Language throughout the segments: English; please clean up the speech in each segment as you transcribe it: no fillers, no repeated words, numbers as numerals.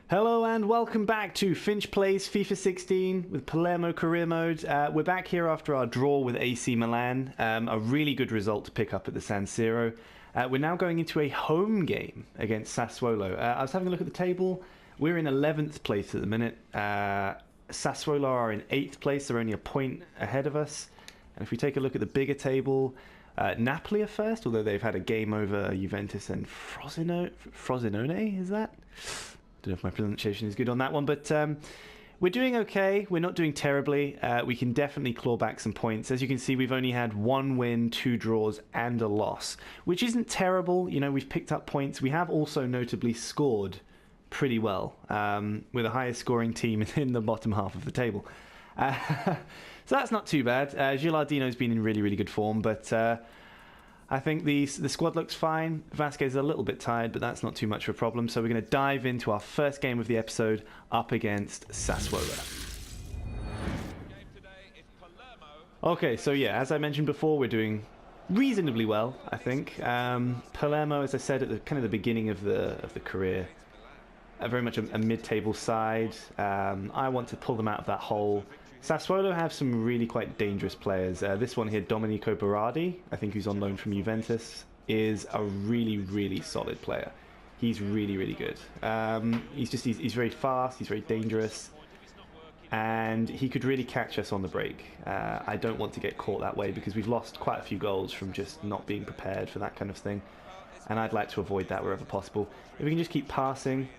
Hello and welcome back to FinchPlays FIFA 16 with Palermo career mode. We're back here after our draw with AC Milan, a really good result to pick up at the San Siro. We're now going into a home game against Sassuolo. I was having a look at the table. We're in 11th place at the minute. Sassuolo are in 8th place. They're only a point ahead of us. And if we take a look at the bigger table, Napoli are first, although they've had a game over Juventus and Frosinone, is that? Don't know if my pronunciation is good on that one, but we're doing okay. We're not doing terribly. We can definitely claw back some points. As you can see, we've only had 1 win, 2 draws, and a loss, which isn't terrible. You know, we've picked up points. We have also notably scored pretty well. We're the highest scoring team in the bottom half of the table. So that's not too bad. Gilardino's been in really, really good form, but I think the squad looks fine. Vasquez is a little bit tired, but that's not too much of a problem. So we're going to dive into our first game of the episode up against Sassuolo. Okay, so yeah, as I mentioned before, we're doing reasonably well, I think. Palermo, as I said at the kind of the beginning of the career, very much a mid-table side. I want to pull them out of that hole. Sassuolo have some really quite dangerous players. This one here, Domenico Berardi, I think who's on loan from Juventus, is a really, really solid player. He's really, really good. He's very fast, he's very dangerous, and he could really catch us on the break. I don't want to get caught that way because we've lost quite a few goals from just not being prepared for that kind of thing, and I'd like to avoid that wherever possible. If we can just keep passing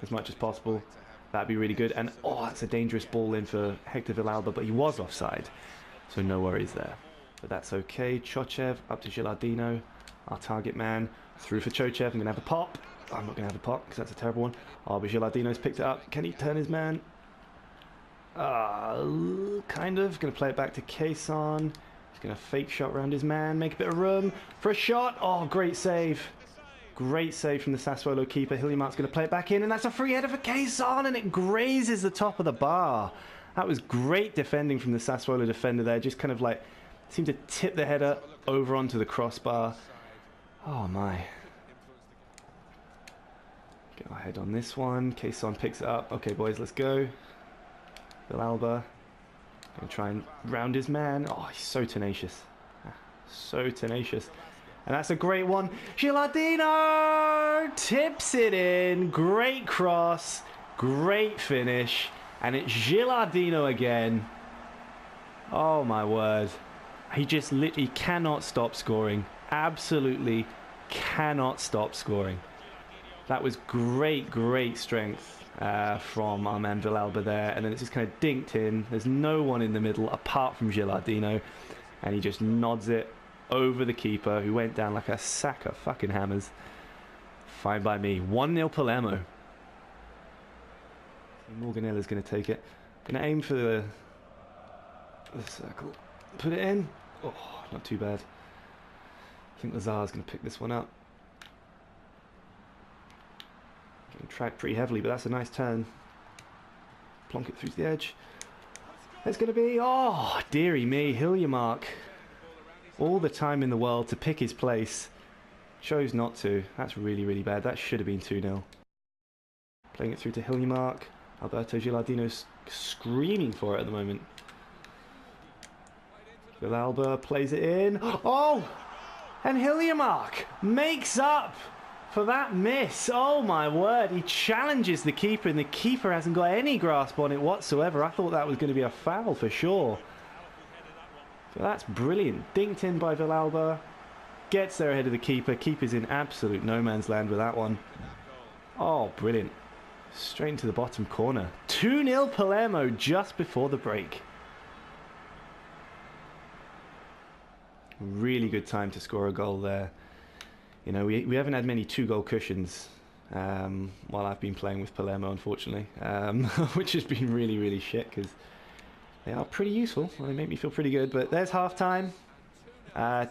as much as possible, that'd be really good. And oh, that's a dangerous ball in for Hector Villalba, but he was offside, so no worries there. But that's okay. Chochev up to Gilardino, our target man. Through for Chochev. I'm going to have a pop. I'm not going to have a pop because that's a terrible one. Oh, but Gilardino's picked it up. Can he turn his man? Kind of. Going to play it back to Quaison. He's going to fake shot around his man, make a bit of room for a shot. Oh, great save. Great save from the Sassuolo keeper. Hillimark's going to play it back in, and that's a free header for Quaison, and it grazes the top of the bar. That was great defending from the Sassuolo defender there. Just kind of like seemed to tip the header over onto the crossbar. Oh my. Get our head on this one. Quaison picks it up. Okay, boys, let's go. Villalba. Going to try and round his man. Oh, he's so tenacious. So tenacious. And that's a great one. Gilardino tips it in. Great cross. Great finish. And it's Gilardino again. Oh my word. He just literally cannot stop scoring. Absolutely cannot stop scoring. That was great, great strength from our man Villalba there. And then it's just kind of dinked in. There's no one in the middle apart from Gilardino. And he just nods it over the keeper, who went down like a sack of fucking hammers. Fine by me. 1-0 Palermo. Morganella's going to take it. Going to aim for the circle. Put it in. Oh, not too bad. I think Lazar's going to pick this one up. Getting tracked pretty heavily, but that's a nice turn. Plonk it through to the edge. It's going to be... Oh, dearie me. Hillimark. All the time in the world to pick his place. Chose not to. That's really, really bad. That should have been 2-0. Playing it through to Hillimark. Alberto Gilardino's screaming for it at the moment. Villalba plays it in. Oh! And Hillimark makes up for that miss. Oh my word. He challenges the keeper, and the keeper hasn't got any grasp on it whatsoever. I thought that was going to be a foul for sure. So that's brilliant. Dinked in by Villalba. Gets there ahead of the keeper. Keeper's in absolute no man's land with that one. Oh, brilliant. Straight into the bottom corner. 2-0 Palermo just before the break. Really good time to score a goal there. You know, we haven't had many 2-goal cushions while I've been playing with Palermo, unfortunately. Which has been really, really shit because they are pretty useful. They make me feel pretty good. But there's half-time.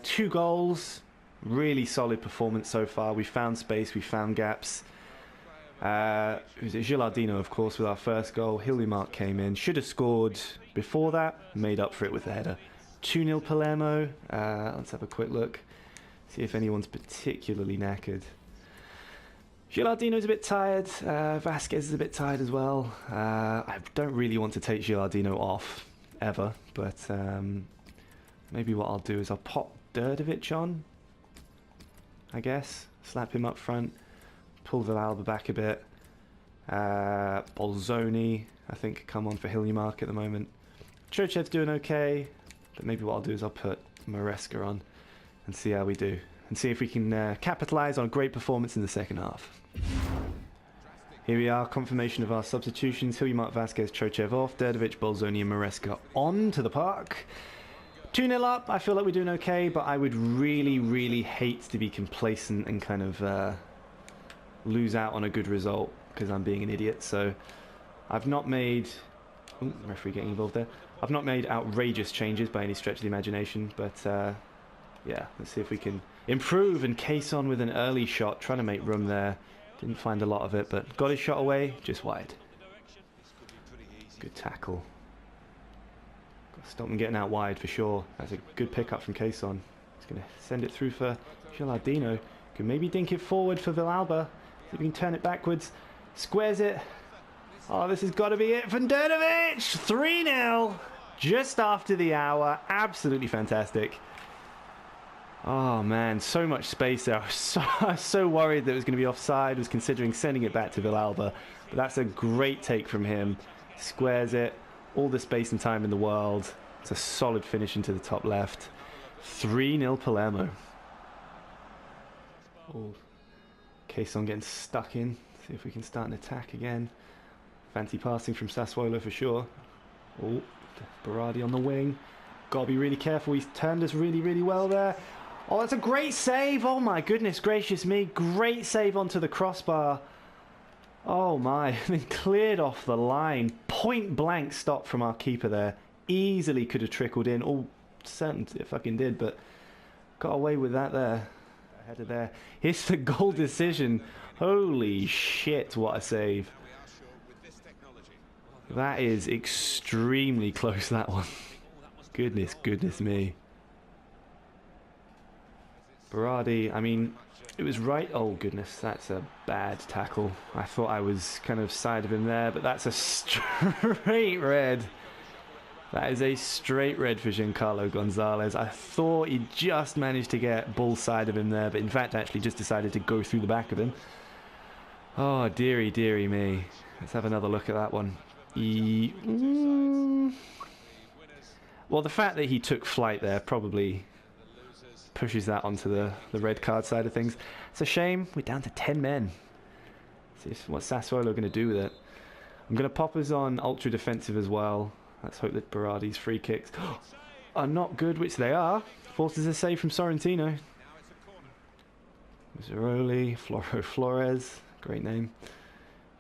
2 goals. Really solid performance so far. We found space. We found gaps. Gilardino, of course, with our first goal. Hillimark came in. Should have scored before that. Made up for it with the header. 2-0 Palermo. Let's have a quick look. See if anyone's particularly knackered. Gilardino's a bit tired. Vasquez is a bit tired as well. I don't really want to take Gilardino off, ever. But maybe what I'll do is I'll pop Đurđević on, I guess. Slap him up front. Pull Villalba back a bit. Bolzoni, I think, come on for Hiljemark at the moment. Churchev's doing okay. But maybe what I'll do is I'll put Maresca on and see how we do. And see if we can capitalise on a great performance in the second half. Here we are, confirmation of our substitutions. Hiljemark, Vasquez, Churchev off, Đurđević, Bolzoni and Maresca on to the park. 2-0 up, I feel like we're doing okay, but I would really, really hate to be complacent and kind of lose out on a good result because I'm being an idiot. So I've not made... Ooh, referee getting involved there. I've not made outrageous changes by any stretch of the imagination, but yeah, let's see if we can improve. And Caisson with an early shot, trying to make room there. Didn't find a lot of it, but got his shot away, just wide. Good tackle. Got to stop him getting out wide for sure. That's a good pickup from Caisson. He's going to send it through for Gilardino. Can maybe dink it forward for Villalba. See if we can turn it backwards. Squares it. Oh, this has got to be it from Đurđević. 3-0. Just after the hour. Absolutely fantastic. Oh man, so much space there. I was so worried that it was going to be offside. I was considering sending it back to Villalba. But that's a great take from him. Squares it. All the space and time in the world. It's a solid finish into the top left. 3-0 Palermo. Oh, Caisson getting stuck in. See if we can start an attack again. Fancy passing from Sassuolo for sure. Oh, Berardi on the wing. Got to be really careful. He's turned us really, really well there. Oh, that's a great save. Oh my goodness gracious me. Great save onto the crossbar. Oh my, been cleared off the line. Point blank stop from our keeper there. Easily could have trickled in. Oh, certain it fucking did, but got away with that there. Ahead of there. Here's the goal decision. Holy shit, what a save. That is extremely close, that one. Goodness me. Berardi, I mean, it was right. Oh goodness, that's a bad tackle. I thought I was kind of side of him there, but that's a straight red. That is a straight red for Giancarlo Gonzalez. I thought he just managed to get bull side of him there, but in fact actually just decided to go through the back of him. Oh dearie me. Let's have another look at that one. Well, the fact that he took flight there probably pushes that onto the red card side of things. It's a shame. We're down to 10 men. See what Sassuolo are going to do with it. I'm going to pop us on ultra defensive as well. Let's hope that Berardi's free kicks are not good, which they are. Forces a save from Sorrentino. Zeroli, Flores, great name.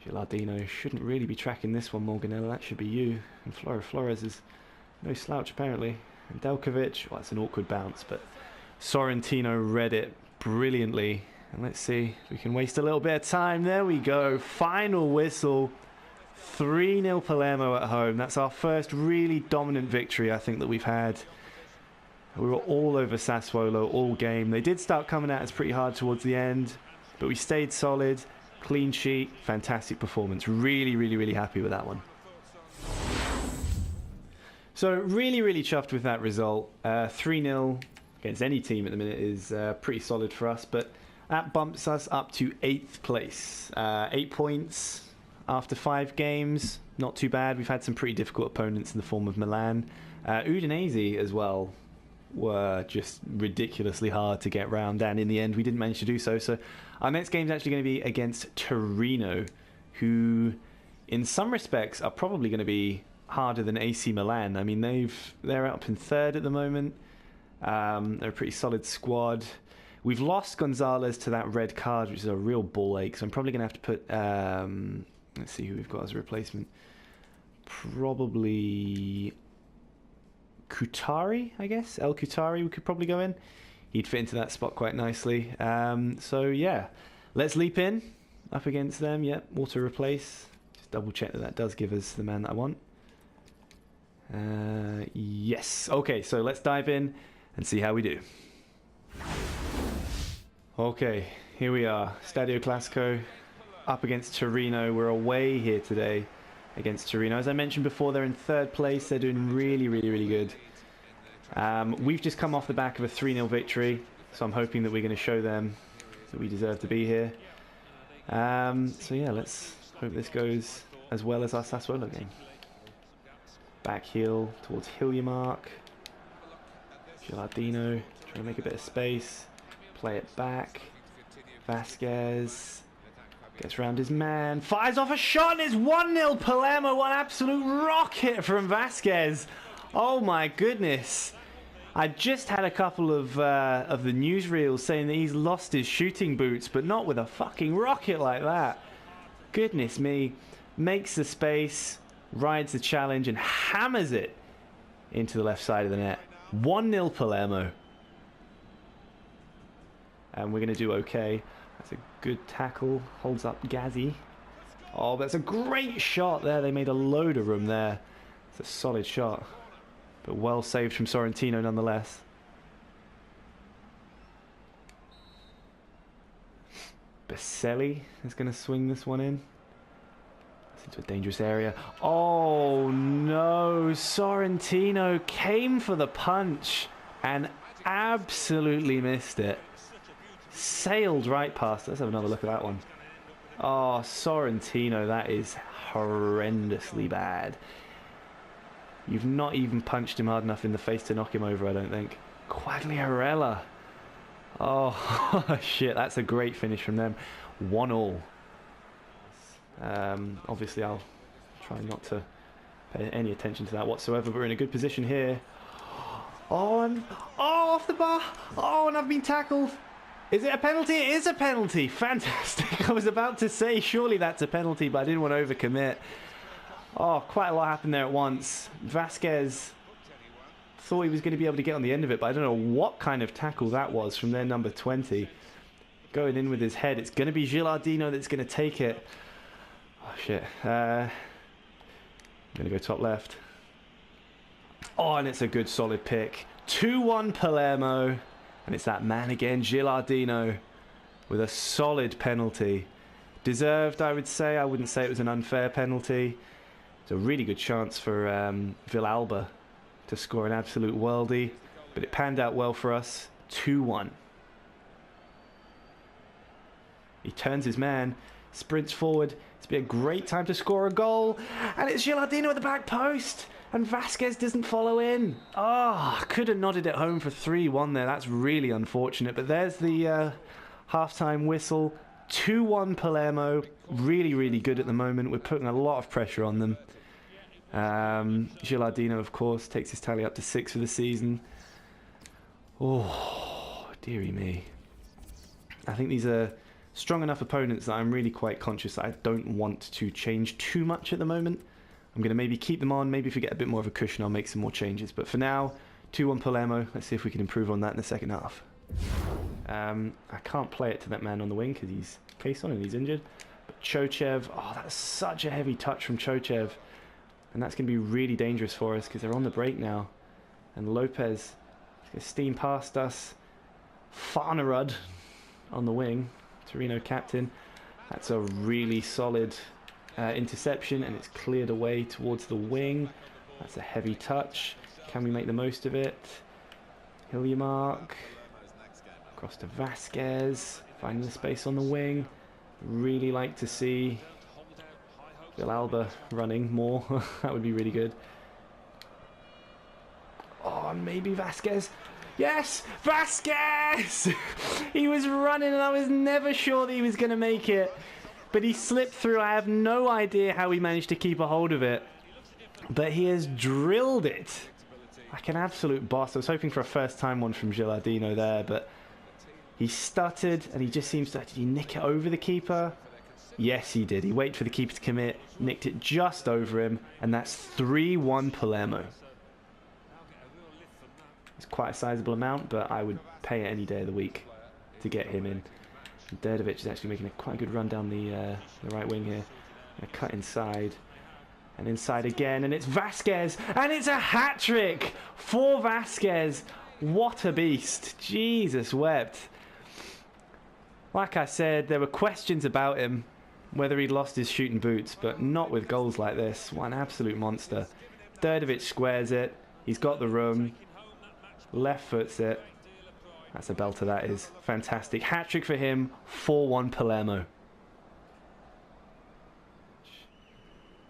Gilardino shouldn't really be tracking this one, Morganella. That should be you. And Flores is no slouch apparently. And Delkovic, well, it's an awkward bounce, but Sorrentino read it brilliantly. And let's see if we can waste a little bit of time. There we go. Final whistle. 3-0 Palermo at home. That's our first really dominant victory I think that we've had. We were all over Sassuolo all game. They did start coming at us pretty hard towards the end, but we stayed solid. Clean sheet, fantastic performance. Really happy with that one. So really chuffed with that result. 3-0 against any team at the minute is pretty solid for us, but that bumps us up to 8th place. 8 points after 5 games. Not too bad. We've had some pretty difficult opponents in the form of Milan. Udinese as well were just ridiculously hard to get round, and in the end we didn't manage to do so. So our next game is actually going to be against Torino, who in some respects are probably going to be harder than AC Milan. I mean, they're up in 3rd at the moment. They're a pretty solid squad. We've lost Gonzalez to that red card, which is a real ball ache, so I'm probably going to have to put let's see who we've got as a replacement. Probably Kutari, I guess. El Kutari, we could probably go in. He'd fit into that spot quite nicely. So yeah, let's leap in up against them. Yep, auto replace. Just double check that does give us the man that I want. Yes. Okay, so let's dive in and see how we do. Okay, here we are. Stadio Classico. up against Torino. We're away here today against Torino. As I mentioned before, they're in 3rd place. They're doing really, really, really good. We've just come off the back of a 3-0 victory, so I'm hoping that we're going to show them that we deserve to be here. So yeah, let's hope this goes as well as our Sassuolo game. Back heel towards Hiljemark. Gilardino trying to make a bit of space. Play it back. Vasquez gets round his man. Fires off a shot and it's 1-0 Palermo. One absolute rocket from Vasquez. Oh my goodness. I just had a couple of the newsreels saying that he's lost his shooting boots, but not with a fucking rocket like that. Goodness me. Makes the space, rides the challenge and hammers it into the left side of the net. 1-0 Palermo. And we're going to do okay. That's a good tackle. Holds up Gazzi. Oh, that's a great shot there. They made a load of room there. It's a solid shot. But well saved from Sorrentino nonetheless. Baselli is going to swing this one in. It's into a dangerous area. Oh no, Sorrentino came for the punch and absolutely missed it. Sailed right past. Let's have another look at that one. Oh, Sorrentino, that is horrendously bad. You've not even punched him hard enough in the face to knock him over, I don't think. Quagliarella. Oh, shit, that's a great finish from them. 1-1. Obviously, I'll try not to pay any attention to that whatsoever, but we're in a good position here. Oh, and off the bar. Oh, and I've been tackled. Is it a penalty? It is a penalty. Fantastic. I was about to say, surely that's a penalty, but I didn't want to overcommit. Oh, quite a lot happened there at once. Vasquez thought he was going to be able to get on the end of it, but I don't know what kind of tackle that was from their number 20. Going in with his head. It's going to be Gilardino that's going to take it. Oh, shit. I'm going to go top left. Oh, and it's a good solid pick. 2-1 Palermo. And it's that man again, Gilardino, with a solid penalty. Deserved, I would say. I wouldn't say it was an unfair penalty. It's a really good chance for Villalba to score an absolute worldie. But it panned out well for us. 2-1. He turns his man, sprints forward. It's been a great time to score a goal. And it's Gilardino at the back post. And Vasquez doesn't follow in. Oh, could have nodded it home for 3-1 there. That's really unfortunate. But there's the half-time whistle. 2-1 Palermo. Really, really good at the moment. We're putting a lot of pressure on them. Gilardino, of course, takes his tally up to 6 for the season. Oh, dearie me. I think these are strong enough opponents that I'm really quite conscious that I don't want to change too much at the moment. I'm going to maybe keep them on. Maybe if we get a bit more of a cushion, I'll make some more changes. But for now, 2-1 Palermo. Let's see if we can improve on that in the second half. I can't play it to that man on the wing because he's case on and he's injured. But Chochev, oh, that's such a heavy touch from Chochev. And that's going to be really dangerous for us because they're on the break now. And Lopez is going to steam past us. Farnerud on the wing. Torino captain. That's a really solid interception, and it's cleared away towards the wing. That's a heavy touch. Can we make the most of it? Hiljemark. Across to Vasquez. Finding the space on the wing. Really like to see Villalba running more. That would be really good. Oh, maybe Vasquez. Yes! Vasquez! He was running and I was never sure that he was going to make it. But he slipped through. I have no idea how he managed to keep a hold of it. But he has drilled it. Like an absolute boss. I was hoping for a first-time one from Gilardino there, but he stuttered and he just seems to... Did he nick it over the keeper? Yes, he did. He waited for the keeper to commit, nicked it just over him, and that's 3-1 Palermo. It's quite a sizable amount, but I would pay it any day of the week to get him in. Derdovic is actually making a quite good run down the right wing here. Gonna cut inside. And inside again, and it's Vasquez! And it's a hat-trick for Vasquez! What a beast. Jesus wept. Like I said, there were questions about him. whether he'd lost his shooting boots, but not with goals like this. What an absolute monster. Đurđević squares it. He's got the room. Left foots it. That's a belter, that is. Fantastic. Hat-trick for him. 4-1 Palermo.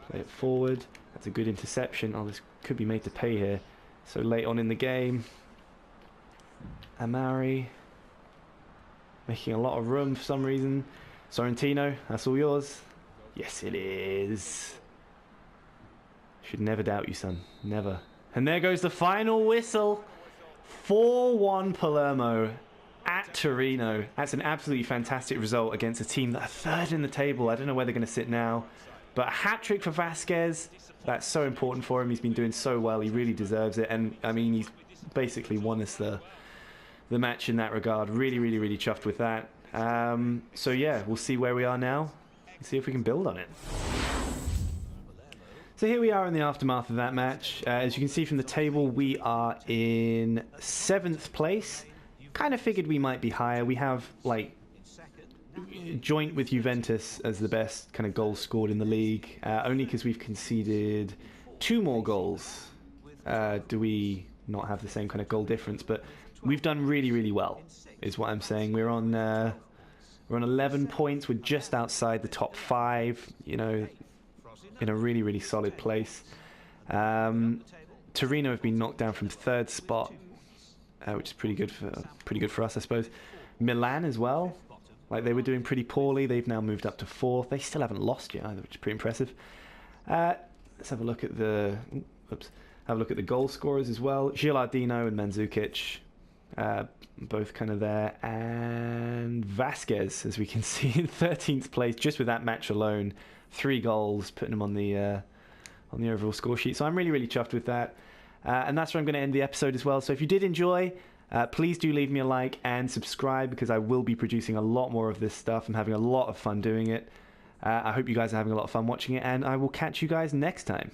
Play it forward. That's a good interception. Oh, this could be made to pay here. So late on in the game. Amari. Making a lot of room for some reason. Sorrentino, that's all yours. Yes, it is. Should never doubt you, son. Never. And there goes the final whistle. 4-1 Palermo at Torino. That's an absolutely fantastic result against a team that are third in the table. I don't know where they're going to sit now. But a hat-trick for Vasquez. That's so important for him. He's been doing so well. He really deserves it. And, I mean, he's basically won us the match in that regard. Really, really, really chuffed with that. So, yeah, we'll see where we are now and see if we can build on it. So here we are in the aftermath of that match. As you can see from the table, we are in 7th place. Kind of figured we might be higher. We have, like, joint with Juventus as the best kind of goals scored in the league. Only because we've conceded 2 more goals. Do we not have the same kind of goal difference? But we've done really, really well, is what I'm saying. We're on 11 points. We're just outside the top 5. You know, in a really, really solid place. Torino have been knocked down from 3rd spot, which is pretty good for us, I suppose. Milan as well. Like, they were doing pretty poorly. They've now moved up to 4th. They still haven't lost yet either, which is pretty impressive. Let's have a look at the goal scorers as well. Gilardino and Mandzukic, both kind of there, and Vasquez, as we can see, in 13th place just with that match alone. 3 goals, putting him on the overall score sheet. So I'm really, really chuffed with that. And that's where I'm going to end the episode as well. So if you did enjoy, please do leave me a like and subscribe, because I will be producing a lot more of this stuff. I'm having a lot of fun doing it. I hope you guys are having a lot of fun watching it, and I will catch you guys next time.